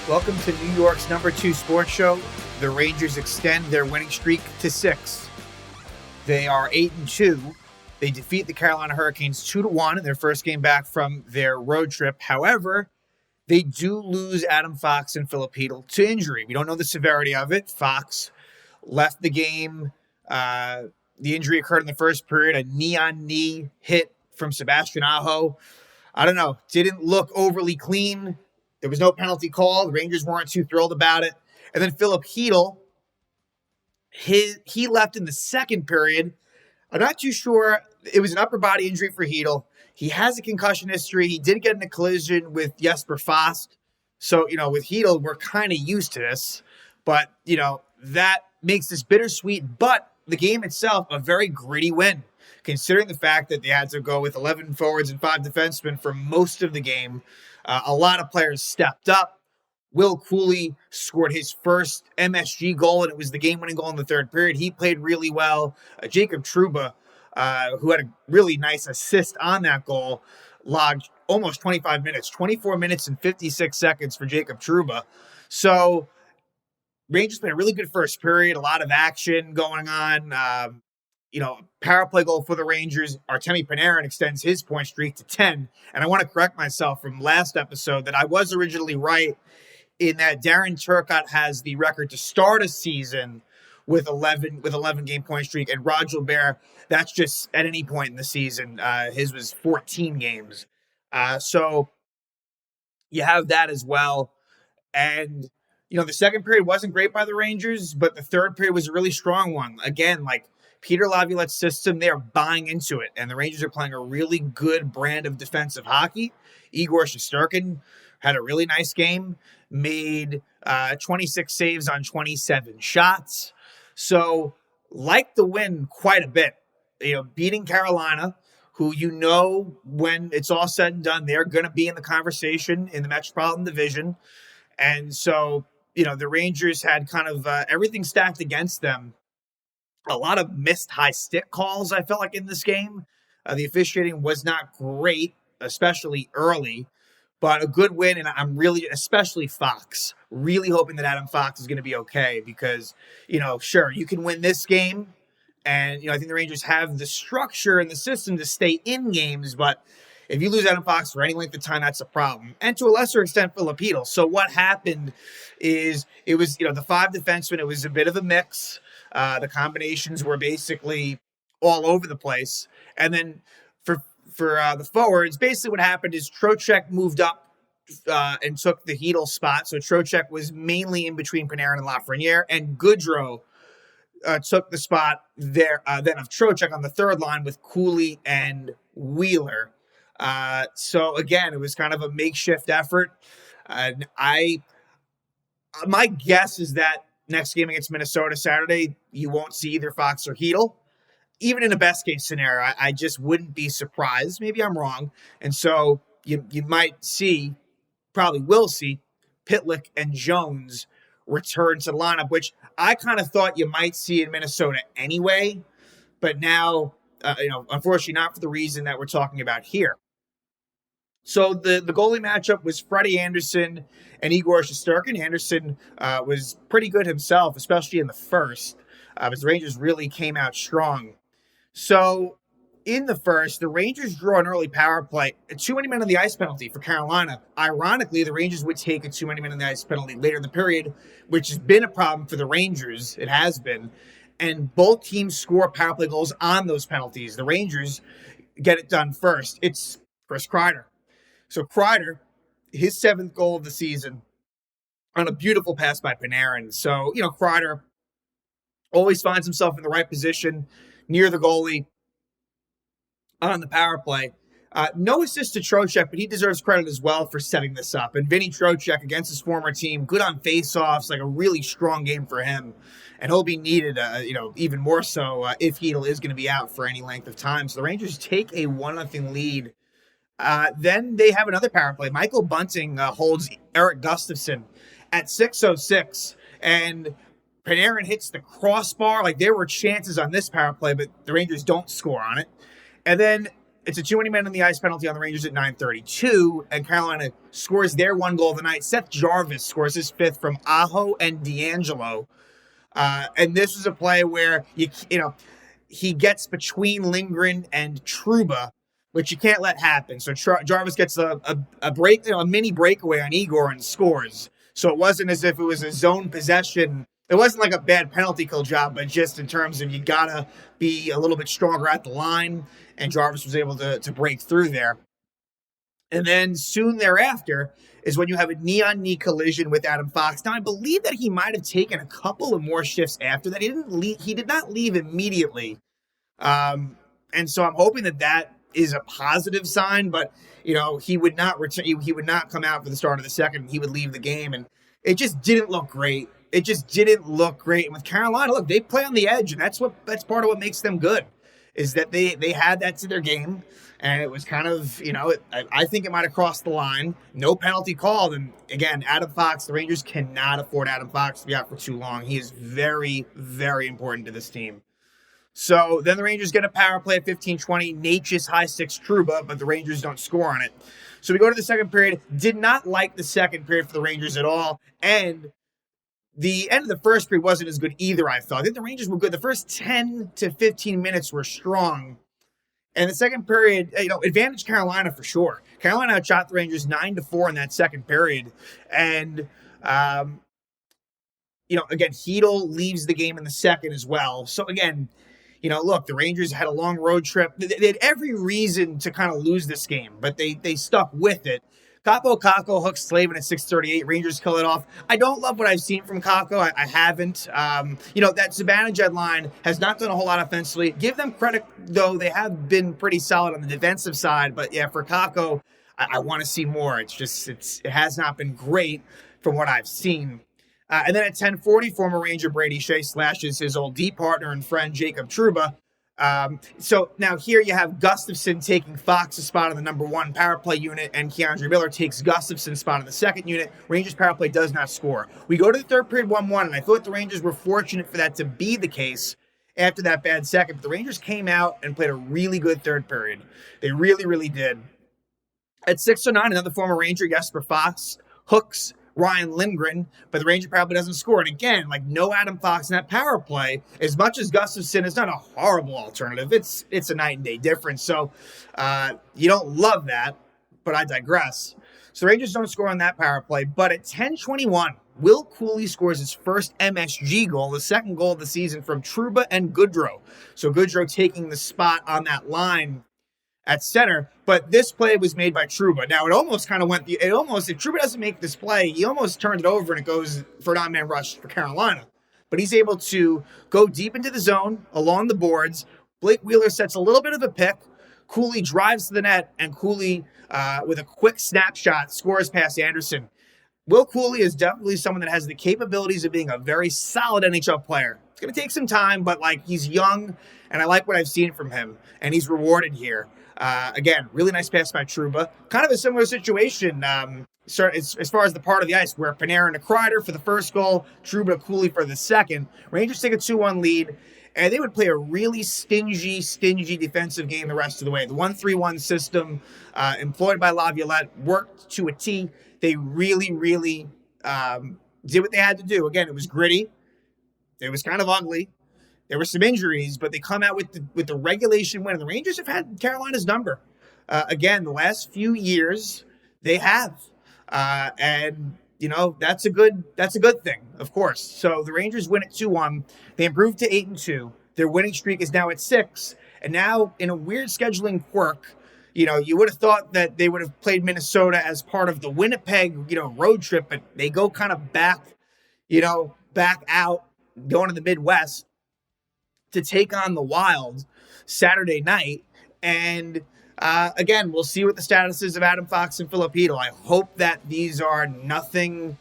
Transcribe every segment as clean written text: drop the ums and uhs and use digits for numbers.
Welcome to New York's number 2 sports show. The Rangers extend their winning streak to 6. They are 8-2. They defeat the Carolina Hurricanes 2-1 in their first game back from their road trip. However, they do lose Adam Fox and Filip Chytil to injury. We don't know the severity of it. Fox left the game. The injury occurred in the first period. A knee-on-knee hit from Sebastian Aho. I don't know. Didn't look overly clean. There was no penalty call. The Rangers weren't too thrilled about it. And then Filip Chytil, he left in the second period. I'm not too sure. It was an upper body injury for Chytil. He has a concussion history. He did get in a collision with Jesper Fast. So, with Chytil, we're kind of used to this. But, that makes this bittersweet. But the game itself, a very gritty win, considering the fact that they had to go with 11 forwards and 5 defensemen for most of the game. A lot of players stepped up. Will Cuylle scored his first MSG goal, and it was the game-winning goal in the third period. He played really well. Jacob Trouba, who had a really nice assist on that goal, logged almost 25 minutes, 24 minutes and 56 seconds for Jacob Trouba. So Rangers played a really good first period, a lot of action going on. Power play goal for the Rangers. Artemi Panarin extends his point streak to 10. And I want to correct myself from last episode that I was originally right in that Darren Turcotte has the record to start a season with 11 game point streak, and Rod Gilbert, that's just at any point in the season. His was 14 games. So you have that as well. And the second period wasn't great by the Rangers, but the third period was a really strong one. Again, Peter Laviolette's system, they're buying into it, and the Rangers are playing a really good brand of defensive hockey. Igor Shesterkin had a really nice game, made 26 saves on 27 shots. So, like the win quite a bit. Beating Carolina, who when it's all said and done, they're going to be in the conversation in the Metropolitan Division. And so, the Rangers had kind of everything stacked against them. A lot of missed high stick calls, I felt like, in this game. The officiating was not great, especially early, but a good win. And I'm really, especially Fox, really hoping that Adam Fox is going to be okay because, sure, you can win this game. And, I think the Rangers have the structure and the system to stay in games, but if you lose Adam Fox for any length of time, that's a problem. And to a lesser extent, Filip Chytil. So what happened is it was, the 5 defensemen, it was a bit of a mix. The combinations were basically all over the place. And then for the forwards, basically what happened is Trocheck moved up and took the Chytil spot. So Trocheck was mainly in between Panarin and Lafreniere, and Goodrow took the spot there then of Trocheck on the third line with Cuylle and Wheeler. So again, it was kind of a makeshift effort. My guess is that next game against Minnesota Saturday, you won't see either Fox or Chytil. Even in a best case scenario, I just wouldn't be surprised. Maybe I'm wrong. And so you probably will see Pitlick and Jones return to the lineup, which I kind of thought you might see in Minnesota anyway. But now, unfortunately, not for the reason that we're talking about here. So the goalie matchup was Freddie Andersen and Igor Shesterkin. Andersen was pretty good himself, especially in the first, but the Rangers really came out strong. So in the first, the Rangers draw an early power play, a too many men on the ice penalty for Carolina. Ironically, the Rangers would take a too many men on the ice penalty later in the period, which has been a problem for the Rangers. It has been. And both teams score power play goals on those penalties. The Rangers get it done first. It's Chris Kreider. So Kreider, his 7th goal of the season on a beautiful pass by Panarin. So, Kreider always finds himself in the right position near the goalie on the power play. No assist to Trocheck, but he deserves credit as well for setting this up. And Vinny Trocheck against his former team, good on faceoffs, like a really strong game for him. And he'll be needed, even more so if Chytil is going to be out for any length of time. So the Rangers take a 1-0 lead. Then they have another power play. Michael Bunting holds Eric Gustafsson at 6:06, and Panarin hits the crossbar. There were chances on this power play, but the Rangers don't score on it. And then it's a too many men on the ice penalty on the Rangers at 9:32, and Carolina scores their one goal of the night. Seth Jarvis scores his fifth from Aho and D'Angelo. And this was a play where, he gets between Lindgren and Trouba, which you can't let happen. So Jarvis gets a break, a mini breakaway on Igor and scores. So it wasn't as if it was a zone possession. It wasn't like a bad penalty kill job, but just in terms of you got to be a little bit stronger at the line, and Jarvis was able to break through there. And then soon thereafter is when you have a knee-on-knee collision with Adam Fox. Now, I believe that he might have taken a couple of more shifts after that. He did not leave immediately. And so I'm hoping that is a positive sign, but he would not return. He would not come out for the start of the second. He would leave the game, and it just didn't look great. It just didn't look great. And with Carolina, look, they play on the edge, and that's part of what makes them good, is that they had that to their game, and it was kind of, I think it might have crossed the line. No penalty called, and again, Adam Fox, the Rangers cannot afford Adam Fox to be out for too long. He is very, very important to this team. So then the Rangers get a power play at 15-20, Natchez high six Trouba, but the Rangers don't score on it. So we go to the second period. Did not like the second period for the Rangers at all, and the end of the first period wasn't as good either, I thought. I think the Rangers were good. The first 10 to 15 minutes were strong. And the second period, advantage Carolina for sure. Carolina outshot the Rangers 9-4 in that second period. And, again, Chytil leaves the game in the second as well. So, again, look, the Rangers had a long road trip. They had every reason to kind of lose this game, but they stuck with it. Kakko hooks Slavin at 6:38. Rangers kill it off. I don't love what I've seen from Kakko. I haven't. That Zibanejad line has not done a whole lot offensively. Give them credit, though. They have been pretty solid on the defensive side. But, yeah, for Kakko, I want to see more. It has not been great from what I've seen. And then at 10:40, former Ranger Brady Shea slashes his old D partner and friend Jacob Trouba. So now here you have Gustafsson taking Fox's spot on the number one power play unit, and Keandre Miller takes Gustafsson's spot on the second unit. Rangers power play does not score. We go to the third period 1-1, and I thought the Rangers were fortunate for that to be the case after that bad second. But the Rangers came out and played a really good third period. They really, really did. At 6:09, another former Ranger, Jesper Fox, hooks Ryan Lindgren, but the Ranger power play doesn't score. And again, no Adam Fox in that power play, as much as Gustafsson is not a horrible alternative, it's a night and day difference. So you don't love that, but I digress. So the Rangers don't score on that power play, but at 10:21, Will Cuylle scores his first MSG goal, the second goal of the season from Trouba and Goodrow. So Goodrow taking the spot on that line at center, but this play was made by Trouba. Now, it almost kind of if Trouba doesn't make this play, he almost turned it over and it goes for an on-man rush for Carolina. But he's able to go deep into the zone, along the boards. Blake Wheeler sets a little bit of a pick. Cuylle drives to the net, and Cuylle, with a quick snapshot, scores past Anderson. Will Cuylle is definitely someone that has the capabilities of being a very solid NHL player. It's going to take some time, but he's young, and I like what I've seen from him, and he's rewarded here. Again, really nice pass by Trouba. Kind of a similar situation as far as the part of the ice where Panarin to Kreider for the first goal, Trouba to Cuylle for the second. Rangers take a 2-1 lead, and they would play a really stingy defensive game the rest of the way. The 1-3-1 system employed by Laviolette worked to a T. They really, really did what they had to do. Again, it was gritty. It was kind of ugly. There were some injuries, but they come out with the regulation win. And the Rangers have had Carolina's number. Again, the last few years, they have. And, that's a good thing, of course. So the Rangers win at 2-1. They improved to 8-2. Their winning streak is now at 6. And now, in a weird scheduling quirk, you would have thought that they would have played Minnesota as part of the Winnipeg, road trip, but they go kind of back out, going to the Midwest to take on the Wild Saturday night. And again, we'll see what the status is of Adam Fox and Filip Chytil. I hope that these are nothing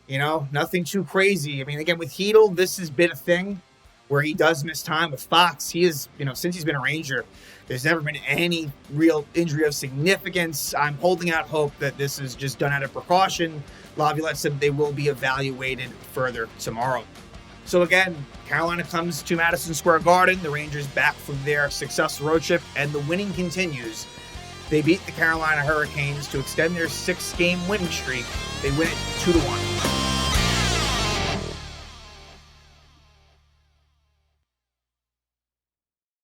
too crazy. I mean, again, with Chytil, this has been a thing where he does miss time. With Fox, he is, since he's been a Ranger, there's never been any real injury of significance. I'm holding out hope that this is just done out of precaution. Laviolette said they will be evaluated further tomorrow. So again, Carolina comes to Madison Square Garden. The Rangers back from their successful road trip, and the winning continues. They beat the Carolina Hurricanes to extend their 6-game winning streak. They win it 2-1.